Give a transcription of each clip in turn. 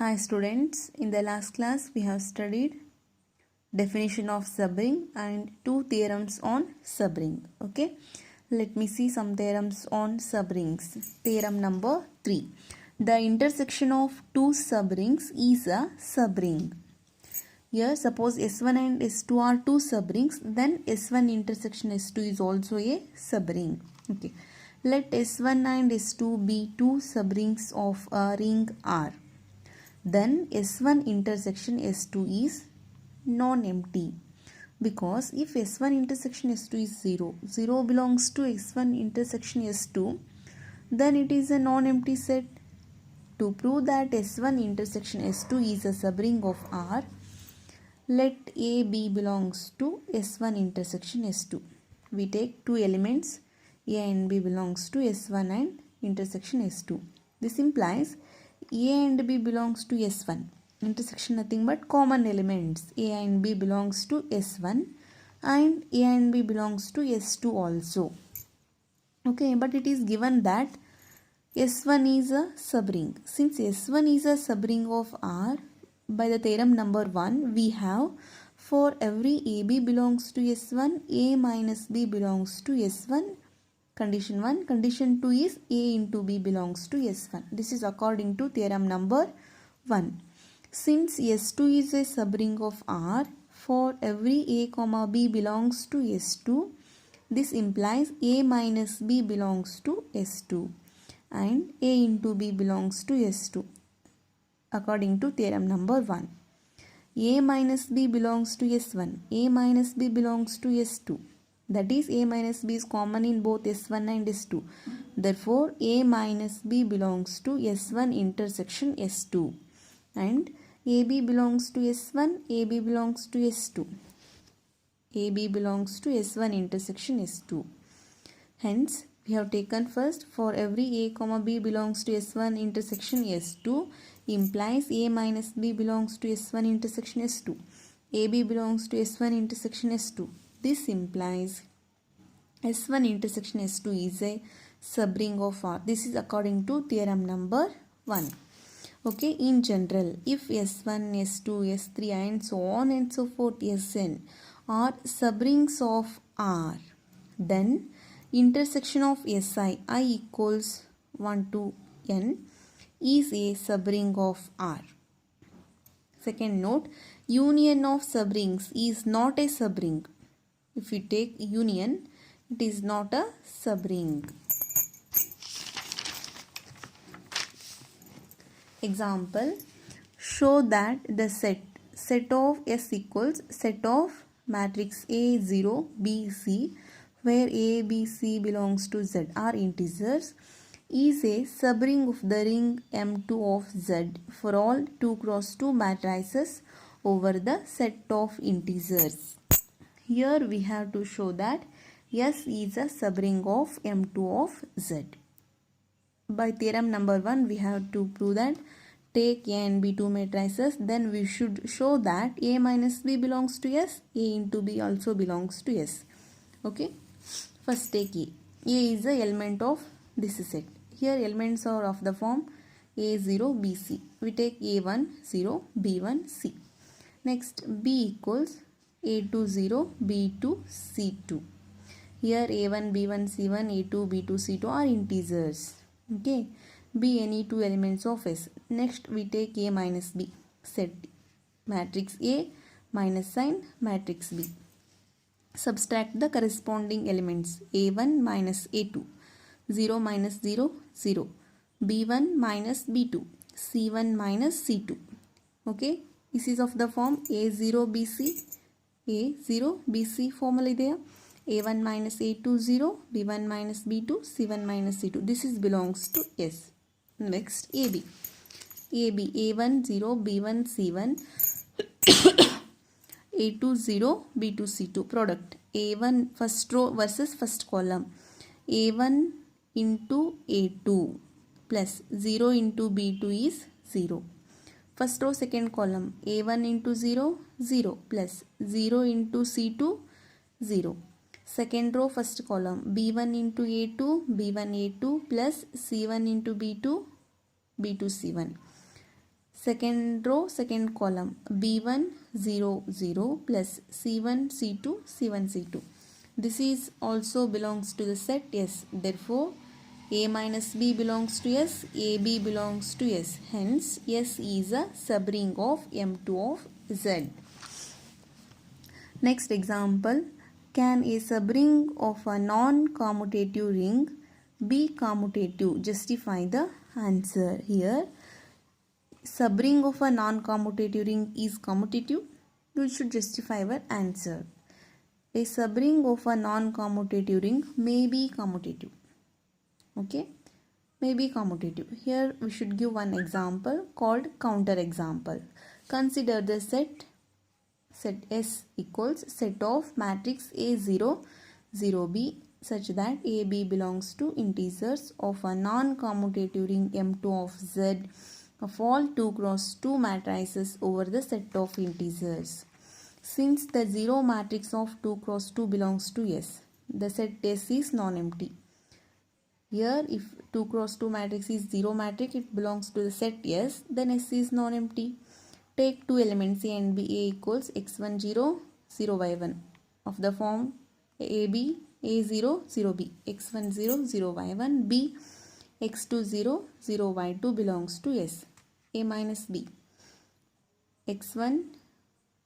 Hi students, in the last class we have studied definition of subring and two theorems on subring. Okay, let me see some theorems on subrings. Theorem number 3. The intersection of two subrings is a subring. Here suppose S1 and S2 are two subrings, then S1 intersection S2 is also a subring. Okay, let S1 and S2 be two subrings of a ring R. Then S1 intersection S2 is non-empty, because if S1 intersection S2 is 0, 0 belongs to S1 intersection S2, then it is a non-empty set. To prove that S1 intersection S2 is a subring of R, let A B belongs to S1 intersection S2. We take two elements A and B belongs to S1 and intersection S2. This implies A and B belongs to S1. Intersection nothing but common elements. A and B belongs to S1 and A and B belongs to S2 also. Okay, but it is given that S1 is a subring. Since S1 is a subring of R, by the theorem number 1, we have for every AB belongs to S1, A minus B belongs to S1. Condition 1. Condition 2 is A into B belongs to S1. This is according to theorem number 1. Since S2 is a subring of R, for every A comma B belongs to S2, this implies A minus B belongs to S2 and A into B belongs to S2 according to theorem number 1. A minus B belongs to S1. A minus B belongs to S2. That is, A minus B is common in both S1 and S2. Therefore, A minus B belongs to S1 intersection S2. And AB belongs to S1, AB belongs to S2. AB belongs to S1 intersection S2. Hence, we have taken first for every A comma B belongs to S1 intersection S2 implies A minus B belongs to S1 intersection S2. AB belongs to S1 intersection S2. This implies S1 intersection S2 is a subring of R. This is according to theorem number 1. Okay, in general, if S1, S2, S3 and so on and so forth Sn are subrings of R, then intersection of Si, I equals 1 to n, is a subring of R. Second note, union of subrings is not a subring. If we take union, it is not a subring. Example, show that the set of S equals set of matrix A, 0, B, C, where A, B, C belongs to Z are integers, is a subring of the ring M2 of Z for all 2 cross 2 matrices over the set of integers. Here we have to show that S is a subring of M2 of Z. By theorem number 1, we have to prove that take A and B two matrices, then we should show that A minus B belongs to S, A into B also belongs to S. Okay, first take A. A is the element of this set. Here elements are of the form A0, BC. We take A1, 0, B1, C. Next, B equals A2, 0, B2, C2. Here A1, B1, C1, A2, B2, C2 are integers. Okay, B any two elements of S. Next, we take A minus B. Set matrix A minus sign matrix B. Subtract the corresponding elements A1 minus A2, 0 minus 0, 0, B1 minus B2, C1 minus C2. Okay, this is of the form A0 BC, A0 BC formally there. A1 minus A2 0, B1 minus B2, C1 minus C2. This is belongs to S. Next, AB. AB, A1 0, B1 C1, A2 0, B2 C2. Product A1 first row versus first column. A1 into A2 plus 0 into B2 is 0. First row second column A1 into 0, 0 plus 0 into C2, 0. Second row first column B1 into A2, B1 A2 plus C1 into B2, B2 C1. Second row, second column, B1 0 0 plus C1 C2 C1 C2. This is also belongs to the set S. Therefore, A minus B belongs to S, AB belongs to S. Hence, S is a subring of M2 of Z. Next example, can a subring of a non-commutative ring be commutative? Justify the answer. Here, subring of a non-commutative ring is commutative. We should justify our answer. A subring of a non-commutative ring may be commutative. Okay, may be commutative. Here we should give one example called counter example. Consider the set S equals set of matrix A0 0B such that AB belongs to integers of a non-commutative ring M2 of Z of all 2 cross 2 matrices over the set of integers. Since the 0 matrix of 2 cross 2 belongs to S, the set S is non-empty. Here, if 2 cross 2 matrix is 0 matrix, it belongs to the set S, then S is non-empty. Take two elements A and B. A equals x1 0 0 y1 of the form AB A0 0B. x1 0 0 y1 B x2 0 0 y2 belongs to S. A minus B x1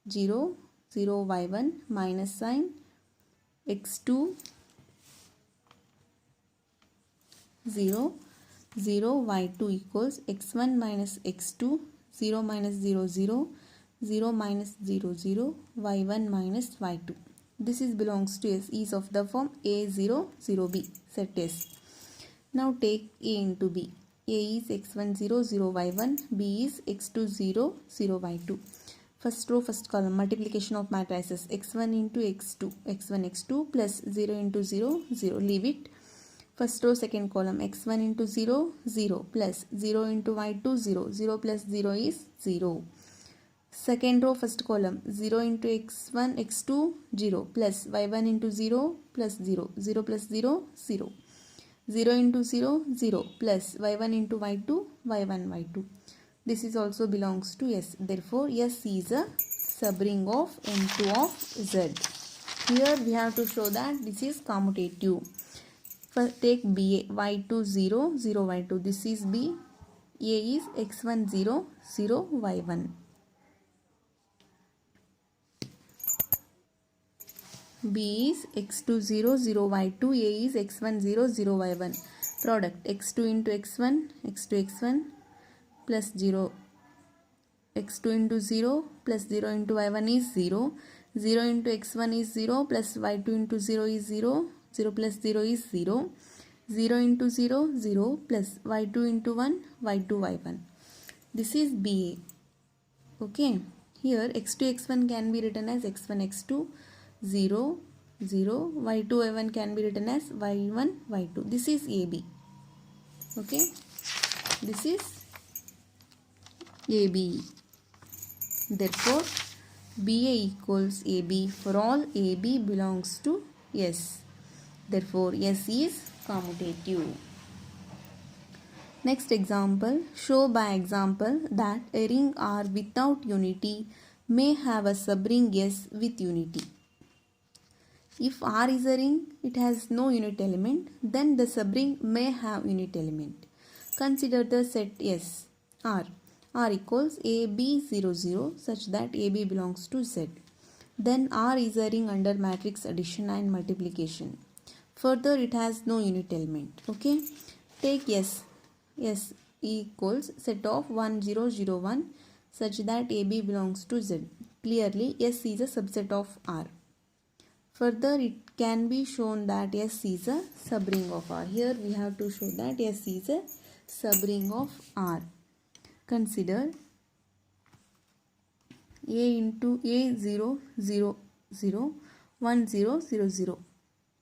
0 0 y1 minus sign x2 0 0 y2 equals x1 minus x2 0 minus 0 0 0 minus 0 0 y1 minus y2. This is belongs to S, is of the form A0 0B set S. Now take A into B. A is x1 0 0 y1, B is x2 0 0 y2. First row, first column, multiplication of matrices x1 into x2, x1 x2 plus 0 into 0 0. Leave it. First row, second column, x1 into 0 0 plus 0 into y2 0. 0 plus 0 is 0. Second row, first column, 0 into x1 x2 0 plus y1 into 0 plus 0. 0 plus 0 0. 0 into 0 0 plus y1 into y2 y1 y2. This is also belongs to S. Therefore, S is a subring of M2 of Z. Here we have to show that this is commutative. First take B, y2 0 0 y2. This is B. A is x1 0 0 y1. B is x2 0 0 y2. A is x1 0 0 y1. Product x2 into x1 x2 x1 plus 0. x2 into 0 plus 0 into y1 is 0. 0 into x1 is 0 plus y2 into 0 is 0. 0 plus 0 is 0. 0 into 0 0 plus y2 into 1 y2 y1. This is BA. Okay. Here x2 x1 can be written as x1 x2 0 0. y2 y1 can be written as y1 y2. This is AB. Okay. This is AB. Therefore, BA equals AB for all AB belongs to S. Therefore, S is commutative. Next example, show by example that a ring R without unity may have a subring S with unity. If R is a ring, it has no unit element, then the subring may have unit element. Consider the set S, R. R equals AB 0 0 such that AB belongs to Z. Then R is a ring under matrix addition and multiplication. Further, it has no unit element. Okay. Take S. S equals set of 1 0 0 1 such that AB belongs to Z. Clearly, S is a subset of R. Further, it can be shown that S is a subring of R. Here we have to show that S is a subring of R. Consider A into A 0 0 0 1 0 0 0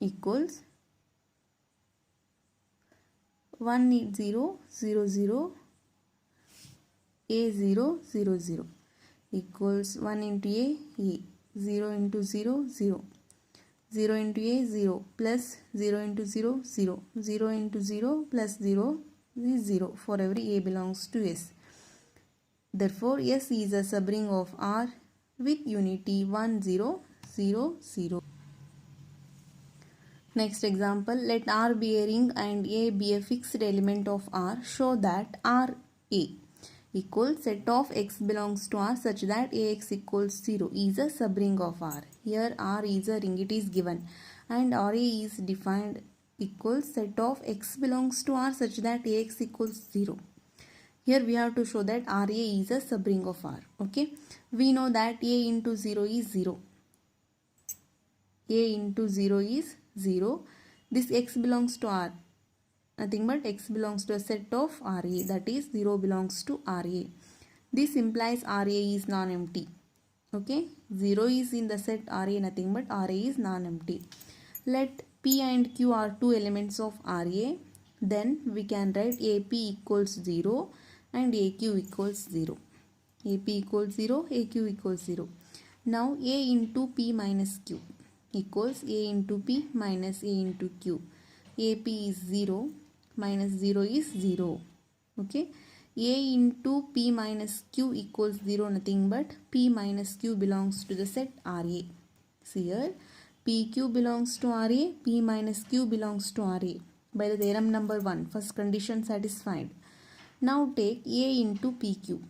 equals 1 0 0 0 A 0 0 0 equals 1 into A 0 into 0 0 0 into A 0 plus 0 into 0 0 0 into 0 plus 0 is 0 for every A belongs to S. Therefore, S is a subring of R with unity 1, 0, 0, 0. Next example, let R be a ring and A be a fixed element of R. Show that R A equals set of x belongs to R such that Ax equals 0 is a subring of R. Here R is a ring, it is given, and RA is defined equals set of x belongs to R such that Ax equals 0. Here we have to show that RA is a subring of R. Okay, we know that A into 0 is 0. A into 0 is 0. This x belongs to R. Nothing but x belongs to a set of RA, that is 0 belongs to RA. This implies RA is non-empty. Okay, 0 is in the set RA, nothing but RA is non-empty. Let P and Q are two elements of RA. Then we can write AP equals 0 and AQ equals 0. AP equals 0, AQ equals 0. Now A into P minus Q equals A into P minus A into Q. AP is 0, minus 0 is 0. Okay, A into P minus Q equals 0, nothing but P minus Q belongs to the set RA. See here, PQ belongs to RA, P minus Q belongs to RA. By the theorem number 1, first condition satisfied. Now take A into PQ.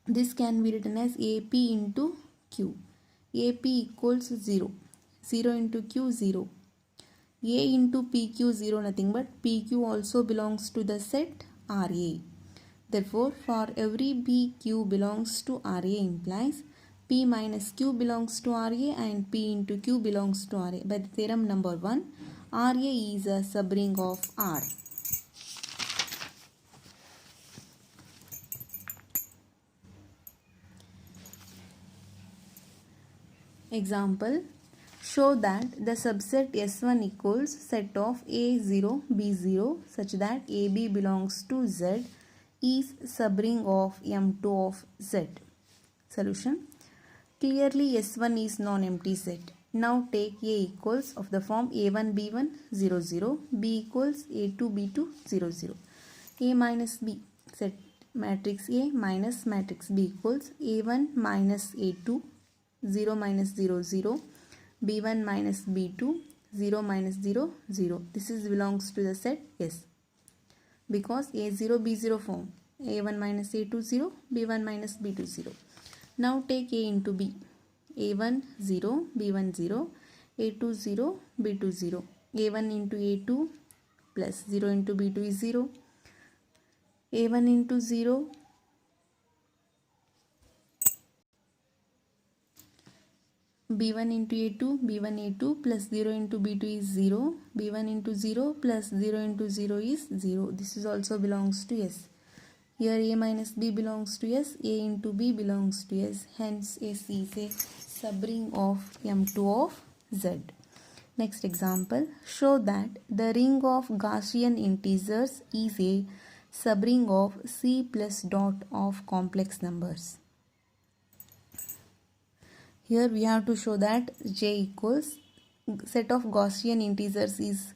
This can be written as AP into Q. AP equals 0. 0 into Q, 0. A into PQ, 0, nothing but PQ also belongs to the set RA. Therefore, for every PQ belongs to RA implies P minus Q belongs to RA and P into Q belongs to RA. By the theorem number 1, RA is a subring of R. Example, show that the subset S1 equals set of A0, B0 such that AB belongs to Z is subring of M2 of Z. Solution. Clearly S1 is non-empty set. Now take A equals of the form A1, B1, 0, 0, B equals A2, B2, 0, 0. A minus B, set matrix A minus matrix B equals A1 minus A2, 0 minus 0, 0, B1 minus B2, 0 minus 0, 0. This is belongs to the set S. Because A0, B0 form, A1 minus A2, 0, B1 minus B2, 0. Now take A into B. A1, 0, B1, 0, A2, 0, B2, 0. A1 into A2 plus 0 into B2 is 0. A1 into 0 B1 into A2, B1 A2 plus 0 into B2 is 0. B1 into 0 plus 0 into 0 is 0. This is also belongs to S. Here A minus B belongs to S, A into B belongs to S. Hence S is a subring of M2 of Z. Next example, show that the ring of Gaussian integers is a subring of C plus dot of complex numbers. Here we have to show that J equals set of Gaussian integers is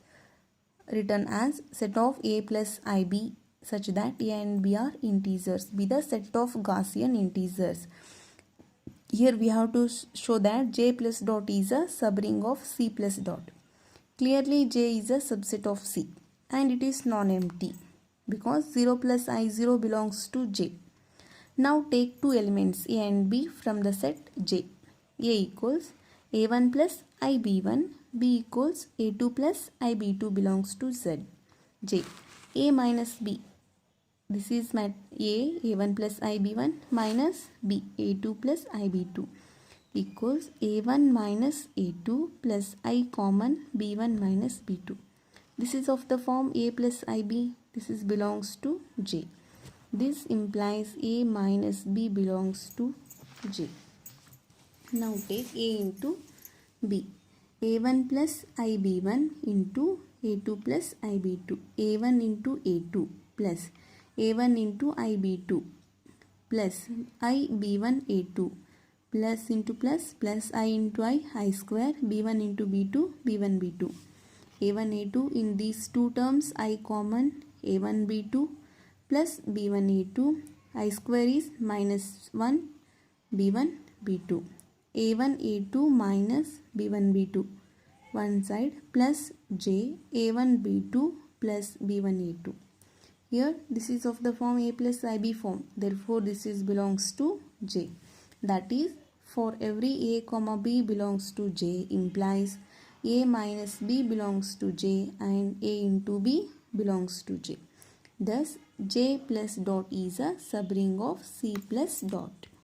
written as set of A plus IB such that A and B are integers, be the set of Gaussian integers. Here we have to show that J plus dot is a subring of C plus dot. Clearly J is a subset of C and it is non-empty because 0 plus I0 belongs to J. Now take two elements A and B from the set J. A equals A1 plus IB1, B equals A2 plus IB2 belongs to Z. J. A minus B. This is A, A1 plus IB1 minus B, A2 plus IB2 equals A1 minus A2 plus I common B1 minus B2. This is of the form A plus IB. This is belongs to J. This implies A minus B belongs to J. Now take A into B. A1 plus IB1 into A2 plus IB2. A1 into A2 plus A1 into IB2 plus IB1 A2 plus into plus I into I square B1 into B2 B1 B2. A1 A2 in these two terms I common A1 B2 plus B1 A2 I square is minus 1 b1 b2, a1 a2 minus b1 b2 one side plus j a1 b2 plus b1 a2. Here this is of the form a plus ib form, therefore this is belongs to j. That is, for every a comma b belongs to j implies a minus b belongs to j and a into b belongs to j. Thus j plus dot is a subring of c plus dot.